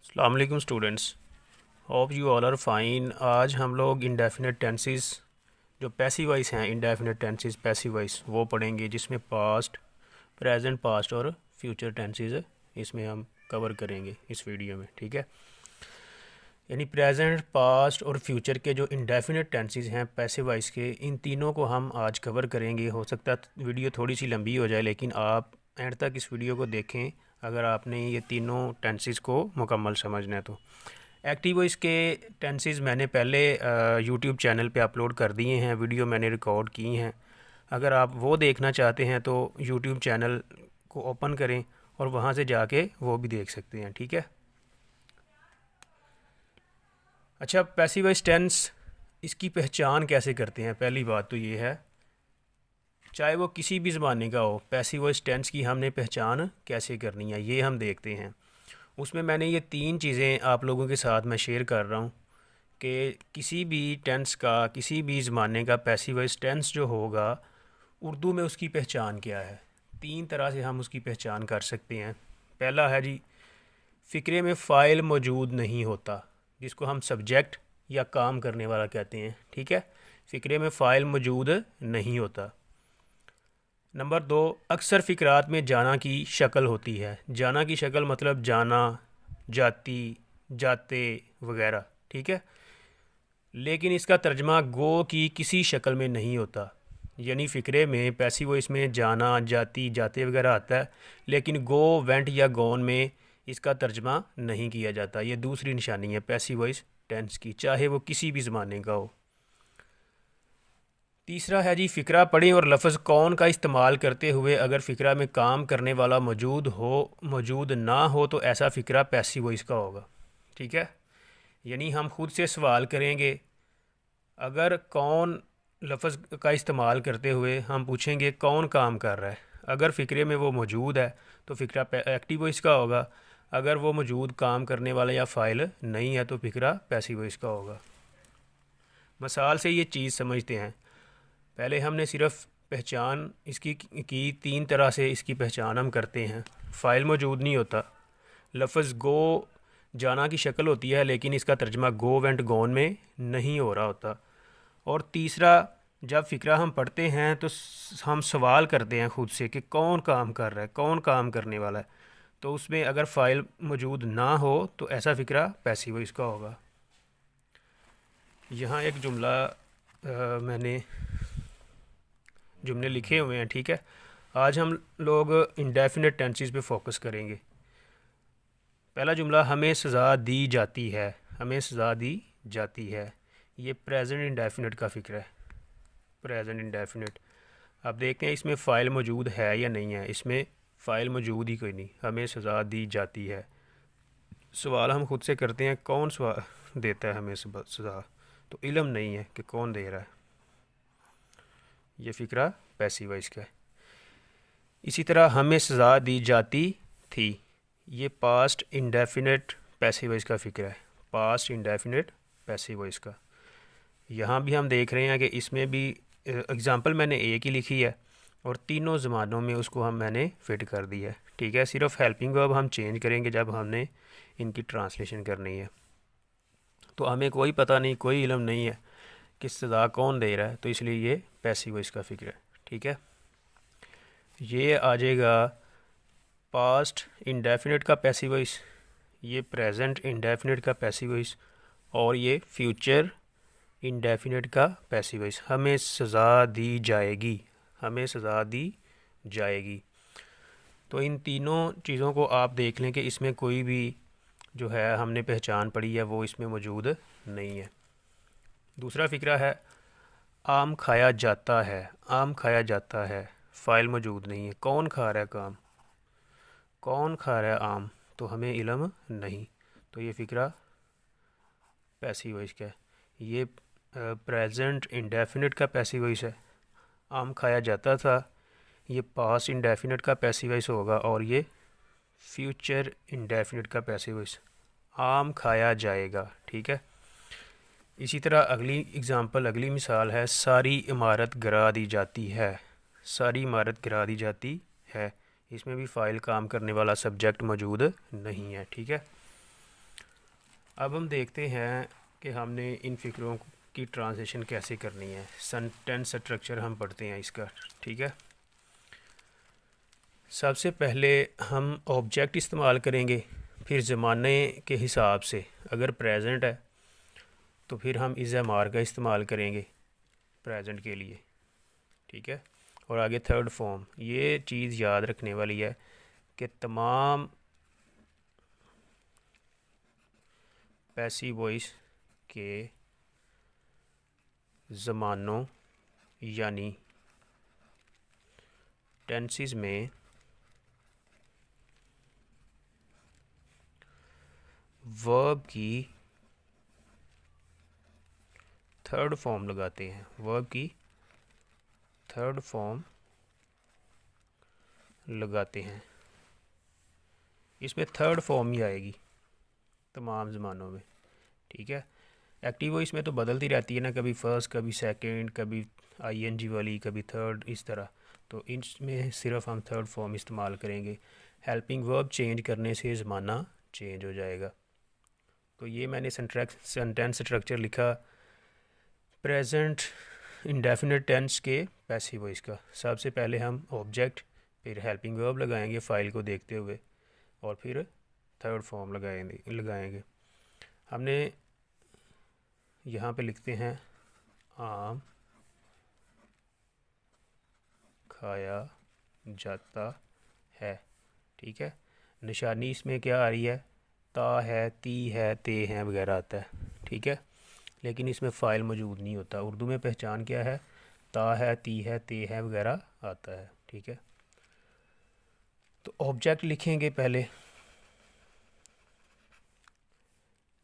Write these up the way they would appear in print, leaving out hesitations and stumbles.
अस्सलाम वालेकुम students. Hope you all are fine. आज हम लोग इंडेफिनिट टेंसेस जो पैसिव वॉइस हैं, इंडेफिनिट टेंसेस पैसिव वॉइस वो पढ़ेंगे, जिसमें पास्ट, प्रेजेंट, पास्ट और फ्यूचर टेंसेस इसमें हम कवर करेंगे इस वीडियो में। ठीक है, यानी प्रेजेंट, पास्ट और फ्यूचर के जो इंडेफिनिट टेंसेस हैं पैसिव वॉइस के, इन तीनों को हम आज कवर करेंगे। हो सकता है वीडियो थोड़ी सी लंबी हो जाए, लेकिन आप एंड तक इस वीडियो को देखें अगर आपने ये तीनों टेंसेस को मुकम्मल समझना है तो। एक्टिव वॉइस के टेंसेस मैंने पहले यूट्यूब चैनल पे अपलोड कर दिए हैं, वीडियो मैंने रिकॉर्ड की हैं। अगर आप वो देखना चाहते हैं तो यूट्यूब चैनल को ओपन करें और वहाँ से जाके वो भी देख सकते हैं। ठीक है। अच्छा, पैसिव वॉइस टेंस, इसकी पहचान कैसे करते हैं? पहली बात तो ये है, चाहे वो किसी भी ज़माने का हो, पैसिव वॉइस टेंस की हमने पहचान कैसे करनी है ये हम देखते हैं। उसमें मैंने ये तीन चीज़ें आप लोगों के साथ मैं शेयर कर रहा हूँ कि किसी भी टेंस का, किसी भी ज़माने का पैसिव वॉइस टेंस जो होगा, उर्दू में उसकी पहचान क्या है। तीन तरह से हम उसकी पहचान कर सकते हैं। पहला है जी, फ़िक्रे में फ़ाइल मौजूद नहीं होता, जिसको हम सब्जेक्ट या काम करने वाला कहते हैं। ठीक है, फ़िक्रे में फ़ाइल मौजूद नहीं होता। नंबर दो, अक्सर फ़िक्रात में जाना की शक्ल होती है। जाना की शक्ल मतलब जाना, जाती, जाते वगैरह। ठीक है, लेकिन इसका तर्जमा गो की किसी शक्ल में नहीं होता। यानी फ़िक्रे में पैसिव वॉइस में जाना, जाती, जाते वगैरह आता है, लेकिन गो, वेंट या गॉन में इसका तर्जमा नहीं किया जाता। ये दूसरी निशानी है पैसिव वॉइस टेंस की, चाहे वो किसी भी ज़माने का हो। तीसरा है जी, फ़िक्रा पढ़ें और लफ्ज़ कौन का इस्तेमाल करते हुए अगर फ़िक्रा में काम करने वाला मौजूद ना हो तो ऐसा फ़िक्रा पैसिव वॉइस का होगा। ठीक है, यानी हम खुद से सवाल करेंगे, अगर कौन लफ्ज़ का इस्तेमाल करते हुए हम पूछेंगे कौन काम कर रहा है, अगर फ़िक्रे में वो मौजूद है तो फ़िक्रा एक्टिव वॉइस का होगा। अगर वो मौजूद काम करने वाला या फ़ाइल नहीं है तो फ़िक्रा पैसिव वॉइस का होगा। मिसाल से ये चीज़ समझते हैं। पहले हमने सिर्फ पहचान इसकी की, तीन तरह से इसकी पहचान हम करते हैं। फ़ाइल मौजूद नहीं होता, लफ्ज़ गो जाना की शक्ल होती है, लेकिन इसका तर्जमा गो, वेंट, गॉन में नहीं हो रहा होता। और तीसरा, जब फ़िक्रा हम पढ़ते हैं तो हम सवाल करते हैं खुद से कि कौन काम कर रहा है, कौन काम करने वाला है। तो उसमें अगर फ़ाइल मौजूद ना हो तो ऐसा फ़िक्रा पैसिव वॉइस का होगा। यहाँ एक जुमला मैंने जुमले लिखे हुए हैं। ठीक है, आज हम लोग इंडेफिनिट टेंसेस पे फोकस करेंगे। पहला जुमला, हमें सज़ा दी जाती है। हमें सज़ा दी जाती है, ये प्रेजेंट इंडेफिनिट का फ़िक्र है। Present indefinite. अब देखते हैं इसमें फ़ाइल मौजूद है या नहीं है। इसमें फ़ाइल मौजूद ही कोई नहीं, हमें सज़ा दी जाती है। सवाल हम खुद से करते हैं, कौन सवाल देता है हमें सज़ा? तो इल्म नहीं है कि कौन दे रहा है। ये फ़िक्रा पैसिव वॉइस का है। इसी तरह हमें सज़ा दी जाती थी, ये पास्ट इंडेफिनिट पैसिव वॉइस का फ़िक्र है। पास्ट इंडेफिनिट पैसिव वॉइस का। यहाँ भी हम देख रहे हैं कि इसमें भी एग्ज़ाम्पल मैंने एक ही लिखी है और तीनों ज़मानों में उसको मैंने फ़िट कर दिया है। ठीक है, सिर्फ हेल्पिंग वर्ब हम चेंज करेंगे जब हमने इनकी ट्रांसलेशन करनी है। तो हमें कोई पता नहीं, कोई इल्म नहीं है कि सज़ा कौन दे रहा है, तो इसलिए ये पैसिव वॉइस का फ़िक्र है। ठीक है, ये आ जाएगा पास्ट इंडेफिनिट का पैसिव वॉइस, ये प्रेजेंट इंडेफिनिट का पैसिव वॉइस, और ये फ्यूचर इंडेफिनिट का पैसिव वॉइस। हमें सज़ा दी जाएगी, हमें सज़ा दी जाएगी। तो इन तीनों चीज़ों को आप देख लें कि इसमें कोई भी जो है हमने पहचान पड़ी है वो इसमें मौजूद नहीं है। दूसरा फ़िक्रा है, आम खाया जाता है। आम खाया जाता है, फ़ाइल मौजूद नहीं है। कौन खा रहा है काम, कौन खा रहा है आम, तो हमें इल्म नहीं। तो ये फ़िक्रा पैसिव वॉइस का है। ये प्रेजेंट इंडेफिनिट का पैसिव वॉइस है। आम खाया जाता था, ये पास्ट इंडेफिनिट का पैसिव वॉइस होगा, और ये फ्यूचर इंडेफिनिट का पैसिव वॉइस, आम खाया जाएगा। ठीक है, इसी तरह अगली एग्ज़ाम्पल, अगली मिसाल है, सारी इमारत गिरा दी जाती है। सारी इमारत गिरा दी जाती है, इसमें भी फ़ाइल काम करने वाला सब्जेक्ट मौजूद नहीं है। ठीक है, अब हम देखते हैं कि हमने इन फ़िक्रों की ट्रांसलेशन कैसे करनी है। सेंटेंस स्ट्रक्चर हम पढ़ते हैं इसका, ठीक है। सबसे पहले हम ऑब्जेक्ट इस्तेमाल करेंगे, फिर ज़माने के हिसाब से अगर प्रेजेंट है तो फिर हम इज़ एम आर का इस्तेमाल करेंगे प्रेजेंट के लिए, ठीक है। और आगे थर्ड फॉर्म। ये चीज़ याद रखने वाली है कि तमाम पैसिव वॉइस के ज़मानों यानी टेंसेस में वर्ब की थर्ड फॉर्म लगाते हैं। वर्ब की थर्ड फॉर्म लगाते हैं। इसमें थर्ड फॉर्म ही आएगी तमाम ज़मानों में, ठीक है। एक्टिव वॉइस में तो बदलती रहती है ना, कभी फर्स्ट, कभी सेकंड, कभी आईएनजी वाली, कभी थर्ड, इस तरह। तो इसमें सिर्फ हम थर्ड फॉर्म इस्तेमाल करेंगे। हेल्पिंग वर्ब चेंज करने से ज़माना चेंज हो जाएगा। तो ये मैंने सेंटेंस स्ट्रक्चर लिखा प्रेजेंट इंडेफिनिट टेंस के पैसिव वॉइस का। सबसे पहले हम ऑब्जेक्ट, फिर हेल्पिंग वर्ब लगाएंगे फाइल को देखते हुए, और फिर थर्ड फॉर्म लगाएंगे। हमने यहाँ पे लिखते हैं आम खाया जाता है, ठीक है। निशानी इसमें क्या आ रही है, ता है, ती है, ते हैं वगैरह आता है, ठीक है। लेकिन इसमें फ़ाइल मौजूद नहीं होता। उर्दू में पहचान क्या है, ता है, ती है, ते है वगैरह आता है, ठीक है। तो ऑब्जेक्ट लिखेंगे पहले,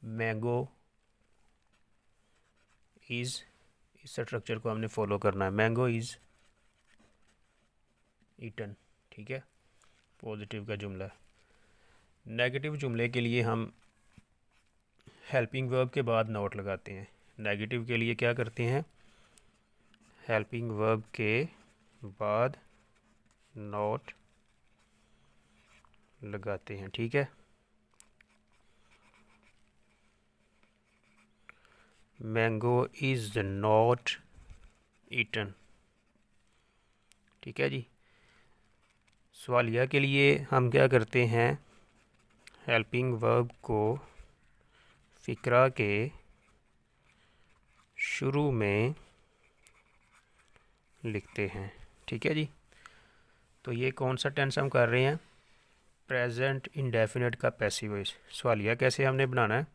मैंगो इज़, इस स्ट्रक्चर को हमने फॉलो करना है। मैंगो इज़ ईटन, ठीक है, पॉजिटिव का जुमला है। नेगेटिव जुमले के लिए हम हेल्पिंग वर्ब के बाद नोट लगाते हैं। नेगेटिव के लिए क्या करते हैं, हेल्पिंग वर्ब के बाद नोट लगाते हैं, ठीक है। मैंगो इज़ नॉट ईटन, ठीक है जी। सवालिया के लिए हम क्या करते हैं, हेल्पिंग वर्ब को फ़िक्रा के शुरू में लिखते हैं, ठीक है जी। तो ये कौन सा टेंस हम कर रहे हैं, प्रेजेंट इंडेफिनिट का पैसिव वॉइस। सवालिया कैसे हमने बनाना है,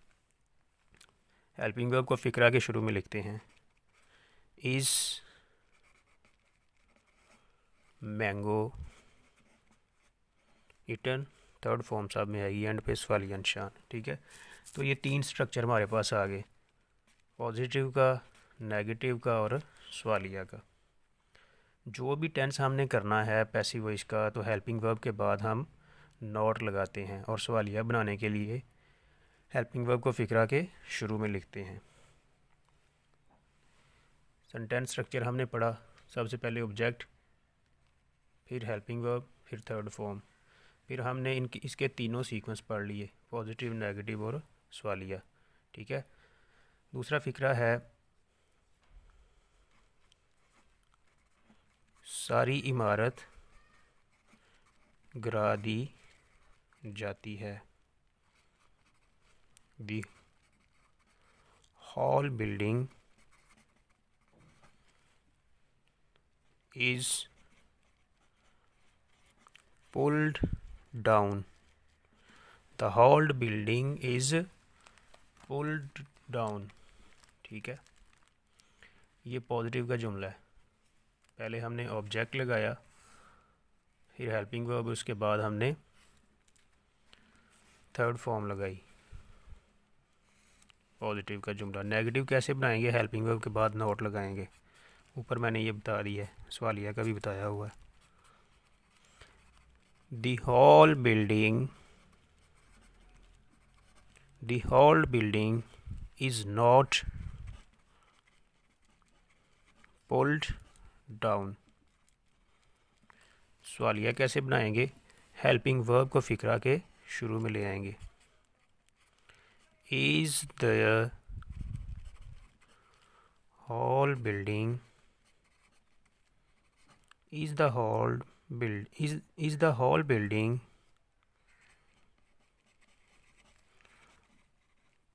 हेल्पिंग वर्ब को फ़िक्रा के शुरू में लिखते हैं। Is mango eaten, third form साहब में आएगी एंड पे सवालिया निशान, ठीक है। तो ये तीन स्ट्रक्चर हमारे पास आ गए, पॉजिटिव का, नेगेटिव का और सवालिया का। जो भी टेंस हमने करना है पैसिव वॉइस का, तो हेल्पिंग वर्ब के बाद हम नॉट लगाते हैं, और सवालिया बनाने के लिए हेल्पिंग वर्ब को फ़िक्रा के शुरू में लिखते हैं। सेंटेंस स्ट्रक्चर हमने पढ़ा, सबसे पहले ऑब्जेक्ट, फिर हेल्पिंग वर्ब, फिर थर्ड फॉर्म। फिर हमने इसके तीनों सीक्वेंस पढ़ लिए, पॉजिटिव, नेगेटिव और सवालिया, ठीक है। दूसरा फ़िक्रा है, सारी इमारत गिरा दी जाती है। The hall building is pulled down. The hall building is pulled down, ठीक है। ये पॉजिटिव का जुमला है। पहले हमने ऑब्जेक्ट लगाया, फिर हेल्पिंग वर्ब, उसके बाद हमने थर्ड फॉर्म लगाई, पॉजिटिव का जुमला। नेगेटिव कैसे बनाएंगे, हेल्पिंग वर्ब के बाद नोट लगाएंगे। ऊपर मैंने ये बता दिया है, सवालिया का भी बताया हुआ है। The whole building is not pulled down. सवालिया कैसे बनाएंगे, हेल्पिंग वर्ब को फ़िक्रा के शुरू में ले आएंगे। Is the whole building is the whole build is the whole building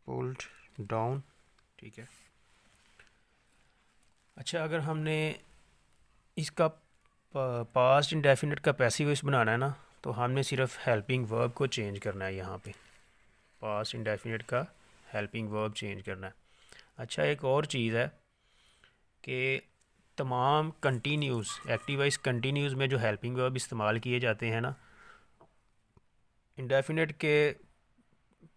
pulled down। ठीक है। अच्छा, अगर हमने इसका पास्ट इंडेफिनिट का पैसिव वॉइस बनाना है ना, तो हमने सिर्फ हेल्पिंग वर्ब को चेंज करना है। यहाँ पे पास्ट इंडेफिनिट का हेल्पिंग वर्ब चेंज करना है। अच्छा, एक और चीज़ है कि तमाम कंटिन्यूज़ एक्टिव वॉइस कंटिन्यूज़ में जो हेल्पिंग वर्ब इस्तेमाल किए जाते हैं ना, इंडेफिनिट के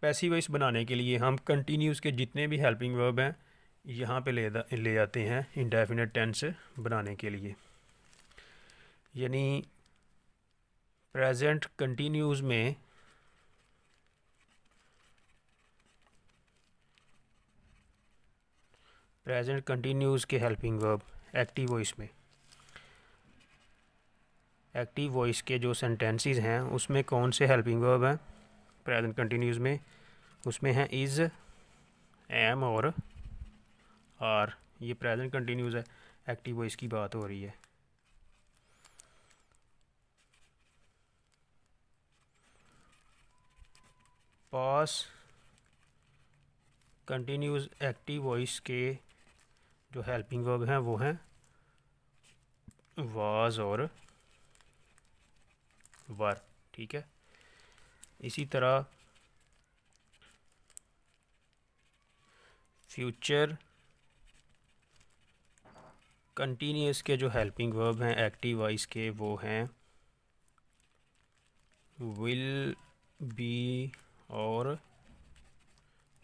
पैसिव वॉइस बनाने के लिए हम कंटिन्यूज़ के जितने भी हेल्पिंग वर्ब हैं यहाँ पे ले जाते हैं इंडेफिनिट टेंस बनाने के लिए। यानी प्रेजेंट कंटिन्यूज़ में प्रेजेंट कंटिन्यूज़ के हेल्पिंग वर्ब एक्टिव वॉइस में, एक्टिव वॉइस के जो सेंटेंसेस हैं उसमें कौन से हेल्पिंग वर्ब हैं प्रेजेंट कंटिन्यूज़ में? उसमें हैं इज़, एम और आर। ये प्रेजेंट कंटिन्यूज़ है, एक्टिव वॉइस की बात हो रही है। पास कंटिन्यूज़ एक्टिव वॉइस के जो हेल्पिंग वर्ब हैं वो हैं वाज और वर। ठीक है। इसी तरह फ्यूचर कंटिन्यूस के जो हेल्पिंग वर्ब हैं एक्टिव वॉइस के वो हैं विल, बी और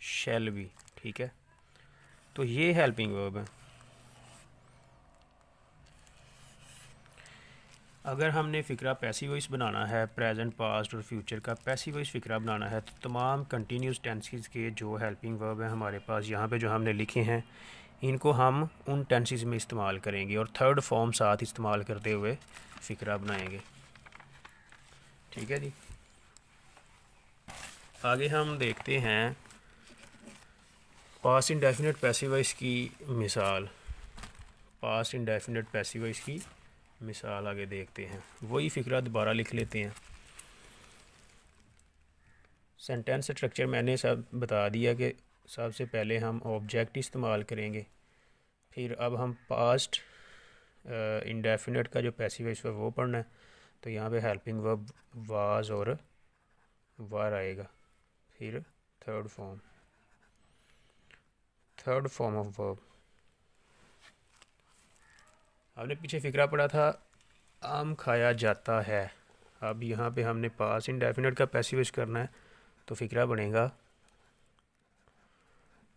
शैल बी। ठीक है। तो ये हेल्पिंग वर्ब हैं। अगर हमने फ़िक्रा पैसिव वॉइस बनाना है, प्रेजेंट, पास्ट और फ्यूचर का पैसिव वॉइस फ़िक्रा बनाना है, तो तमाम कंटिन्यूस टेंसेस के जो हेल्पिंग वर्ब हैं हमारे पास यहाँ पे जो हमने लिखे हैं, इनको हम उन टेंसेस में इस्तेमाल करेंगे और थर्ड फॉर्म साथ इस्तेमाल करते हुए फ़िक्रा बनाएंगे। ठीक है जी। आगे हम देखते हैं पास्ट इंडेफिनिट पैसिव वॉइस की मिसाल। पास्ट इंडेफिनिट पैसिव वॉइस की मिसाल आगे देखते हैं। वही फ़िक्रा दोबारा लिख लेते हैं। सेंटेंस स्ट्रक्चर मैंने सब बता दिया कि सबसे पहले हम ऑब्जेक्ट इस्तेमाल करेंगे, फिर अब हम पास्ट इंडेफिनिट का जो पैसिव वॉइस है वो पढ़ना है। तो यहाँ पे हेल्पिंग वर्ब वाज और वर आएगा, फिर थर्ड फॉर्म ऑफ वर्ब। आपने पीछे फ़िक्रा पढ़ा था आम खाया जाता है। अब यहाँ पे हमने पास्ट इंडेफिनिट का पैसिव वॉइस करना है, तो फ़िक्रा बनेगा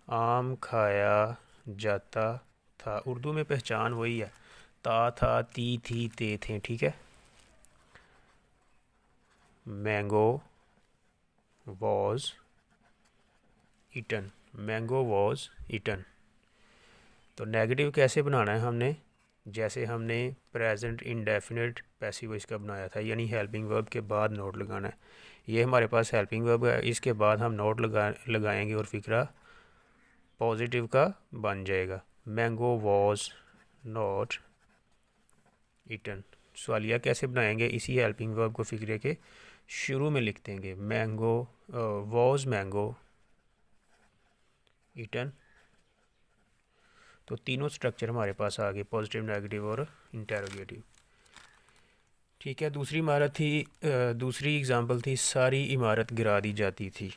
आम खाया जाता था। उर्दू में पहचान वही है, ता, था, ती, थी, ते, थे। ठीक है। Mango was eaten, mango was eaten. तो नेगेटिव कैसे बनाना है हमने? जैसे हमने प्रेजेंट इंडेफिनिट पैसिव वॉइस का बनाया था, यानी हेल्पिंग वर्ब के बाद नोट लगाना है। ये हमारे पास हेल्पिंग वर्ब है, इसके बाद हम नोट लगाएंगे और फ़िक्रा पॉजिटिव का बन जाएगा। Mango was not eaten. सवालिया कैसे बनाएंगे? इसी हेल्पिंग वर्ब को फ़िक्रे के शुरू में लिख देंगे, मैंगो वॉज मैंगो ईटन। तो तीनों स्ट्रक्चर हमारे पास आ गए, पॉजिटिव, नेगेटिव और इंटेरोगेटिव। ठीक है। दूसरी एग्जांपल थी सारी इमारत गिरा दी जाती थी।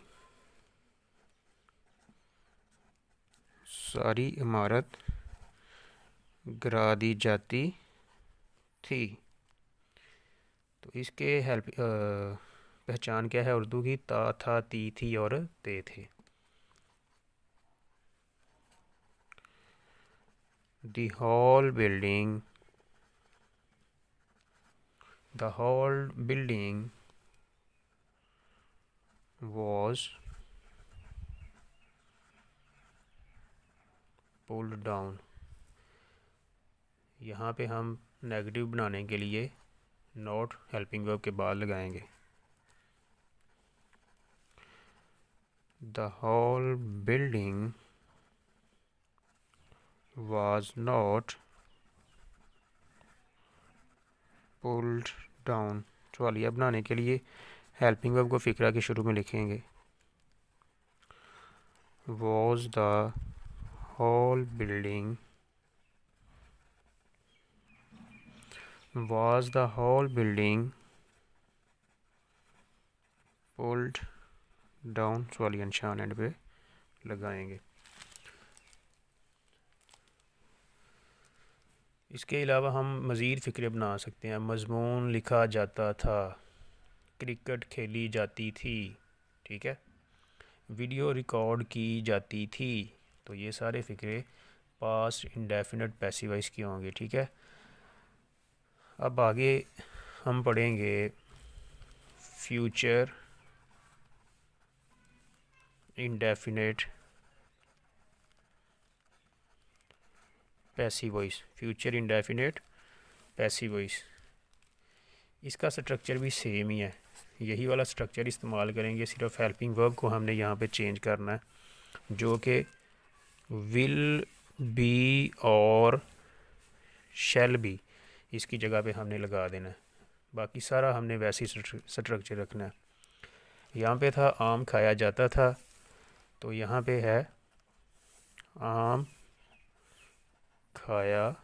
सारी इमारत गिरा दी जाती थी। तो इसके पहचान क्या है उर्दू की? ता, था, ती, थी और ते थे। The whole building was pulled down। यहाँ पे हम नेगेटिव बनाने के लिए नॉट हेल्पिंग वर्ब के बाद लगाएंगे। The whole building was not pulled down। सवालिया बनाने के लिए हेल्पिंग वर्ब को फ़िक्रा के शुरू में लिखेंगे। Was the whole building pulled down? सवालिया निशान एंड पे लगाएंगे। इसके अलावा हम मज़ीद फ़िक्रे बना सकते हैं। मज़मून लिखा जाता था, क्रिकेट खेली जाती थी, ठीक है, वीडियो रिकॉर्ड की जाती थी। तो ये सारे फ़िक्रे पास्ट इंडेफिनिट पैसिव वॉइस के होंगे, ठीक है। अब आगे हम पढ़ेंगे future indefinite passive voice. Future indefinite passive voice, इसका स्ट्रक्चर भी सेम ही है, यही वाला स्ट्रक्चर इस्तेमाल करेंगे, सिर्फ हेल्पिंग वर्ब को हमने यहाँ पे चेंज करना है, जो कि विल बी और शैल बी, इसकी जगह पे हमने लगा देना है। बाकी सारा हमने वैसे ही स्ट्रक्चर रखना है। यहाँ पे था आम खाया जाता था, तो यहाँ पे है आम खाया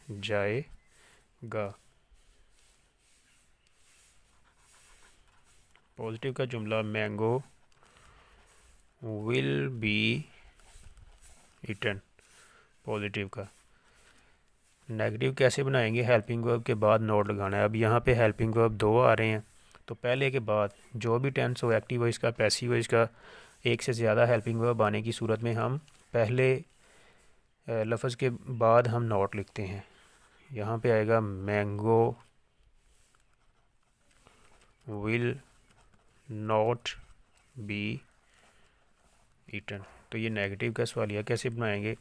जाएगा। पॉजिटिव का जुमला mango will be eaten, positive का। नेगेटिव कैसे बनाएंगे? हेल्पिंग वर्ब के बाद नोट लगाना है। अब यहाँ पे हेल्पिंग वर्ब दो आ रहे हैं, तो पहले के बाद जो भी टेंस हो, एक्टिव वॉइस का, पैसिव वॉइस का, एक से ज़्यादा हेल्पिंग वर्ब आने की सूरत में हम पहले लफ्ज़ के बाद हम नोट लिखते हैं। यहाँ पे आएगा mango will not be eaten. तो ये नेगेटिव का सवालिया कैसे बनाएंगे?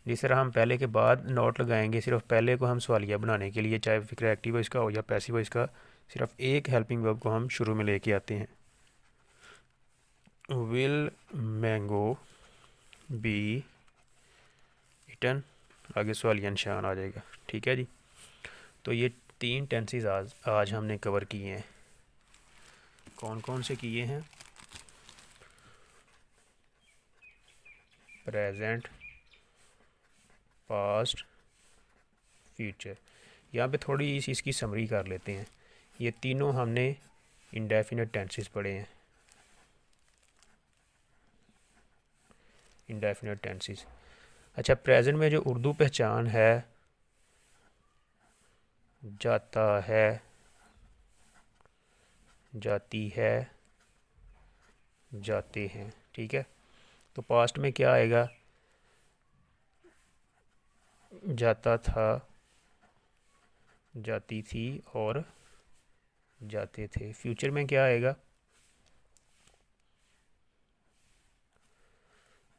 जिस तरह हम पहले के बाद नोट लगाएंगे, सिर्फ पहले को हम सवालिया बनाने के लिए, चाहे फिक्र एक्टिव वॉइस का हो या पैसिव वॉइस का, सिर्फ एक हेल्पिंग वर्ब को हम शुरू में लेके आते हैं। विल मैंगो बी ईटन, आगे सवालिया निशान आ जाएगा, ठीक है जी। तो ये 3 टेंसेस आज हमने कवर किए हैं। कौन कौन से किए हैं? Present, past, future. यहाँ पे थोड़ी इसकी समरी कर लेते हैं। ये तीनों हमने इंडेफिनिट टेंसेस पढ़े हैं। Indefinite tenses. अच्छा, प्रेजेंट में जो उर्दू पहचान है, जाता है, जाती है, जाते हैं, ठीक है। तो पास्ट में क्या आएगा? जाता था, जाती थी और जाते थे। फ्यूचर में क्या आएगा?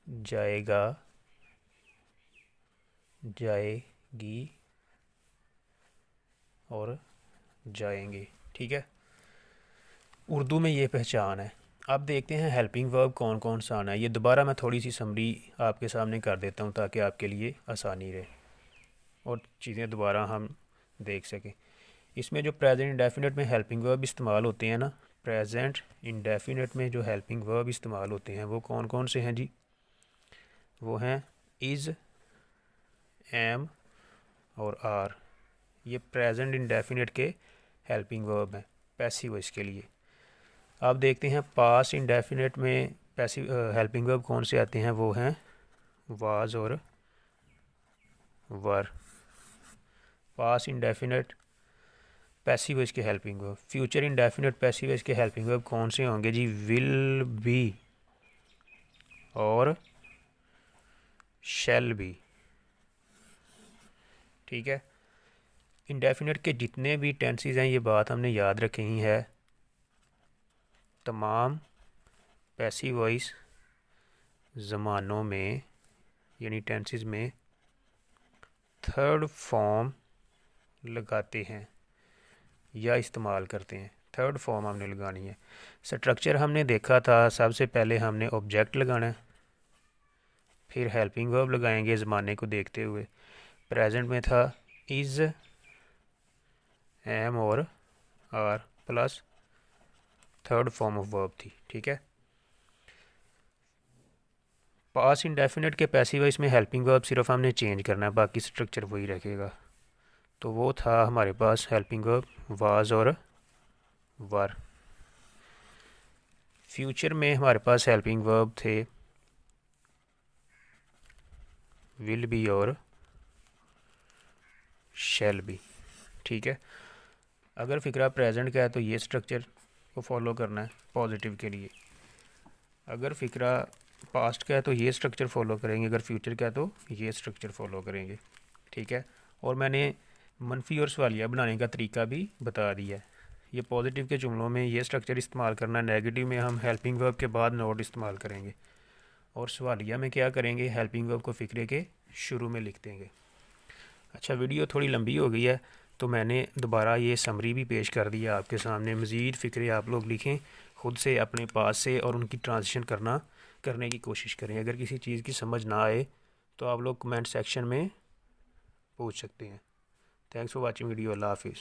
जाएगा, जाएगी और जाएंगे, ठीक है। उर्दू में ये पहचान है। अब देखते हैं हेल्पिंग वर्ब कौन कौन सा आना है। ये दोबारा मैं थोड़ी सी समरी आपके सामने कर देता हूँ ताकि आपके लिए आसानी रहे और चीज़ें दोबारा हम देख सकें। इसमें जो प्रेजेंट इंडेफिनिट में हेल्पिंग वर्ब इस्तेमाल होते हैं ना, प्रेजेंट इंडेफिनिट में जो हेल्पिंग वर्ब इस्तेमाल होते हैं वो कौन कौन से हैं जी? वो हैं इज़, एम और आर। ये प्रेजेंट इंडेफिनिट के हेल्पिंग वर्ब हैं पैसिव वॉइस के लिए। अब देखते हैं पास्ट इंडेफिनिट में पैसिव हेल्पिंग वर्ब कौन से आते हैं। वो हैं वाज और वर। पास्ट इंडेफिनिट पैसिव वॉइस के helping verb. Future indefinite passive voice के हेल्पिंग वर्ब कौन से होंगे जी? विल बी और शैल बी, ठीक है। इंडेफिनिट के जितने भी टेंसेस हैं, ये बात हमने याद रखी ही है, तमाम पैसिव वॉइस ज़मानों में यानी टेंसेस में थर्ड फॉर्म लगाते हैं या इस्तेमाल करते हैं। थर्ड फॉर्म हमने लगानी है। स्ट्रक्चर हमने देखा था, सबसे पहले हमने ऑब्जेक्ट लगाना है, फिर हेल्पिंग वर्ब लगाएंगे ज़माने को देखते हुए। प्रेजेंट में था इज़, एम और are plus third form of verb थी, ठीक है। पास इंडेफिनिट के पैसिव वॉइस में हेल्पिंग वर्ब सिर्फ हमने चेंज करना है, बाकी स्ट्रक्चर वही रखेगा। तो वो था हमारे पास हेल्पिंग वर्ब वाज और वर। फ्यूचर में हमारे पास हेल्पिंग वर्ब थे विल बी और शैल बी, ठीक है। अगर फ़िक्रा प्रेजेंट का है तो ये स्ट्रक्चर को फॉलो करना है पॉजिटिव के लिए। अगर फ़िक्रा पास्ट का है तो ये स्ट्रक्चर फॉलो करेंगे, अगर फ्यूचर का है तो ये स्ट्रक्चर फॉलो करेंगे, ठीक है। और मैंने मनफी और सवालिया बनाने का तरीका भी बता दिया है। ये पॉजिटिव के जुमलों में ये स्ट्रक्चर इस्तेमाल करना, नेगेटिव में हम हेल्पिंग वर्ब के बाद नोट इस्तेमाल करेंगे, और सवालिया में क्या करेंगे, हेल्पिंग वर्ब को फ़िक्रे के शुरू में लिख देंगे। अच्छा, वीडियो थोड़ी लंबी हो गई है तो मैंने दोबारा ये समरी भी पेश कर दिया आपके सामने। मज़ीद फ़िक्रे आप लोग लिखें ख़ुद से अपने पास से और उनकी ट्रांजिशन करने की कोशिश करें। अगर किसी चीज़ की समझ ना आए तो आप लोग कमेंट सेक्शन में पूछ सकते हैं। Thanks for watching video. अल्लाह हाफिज़।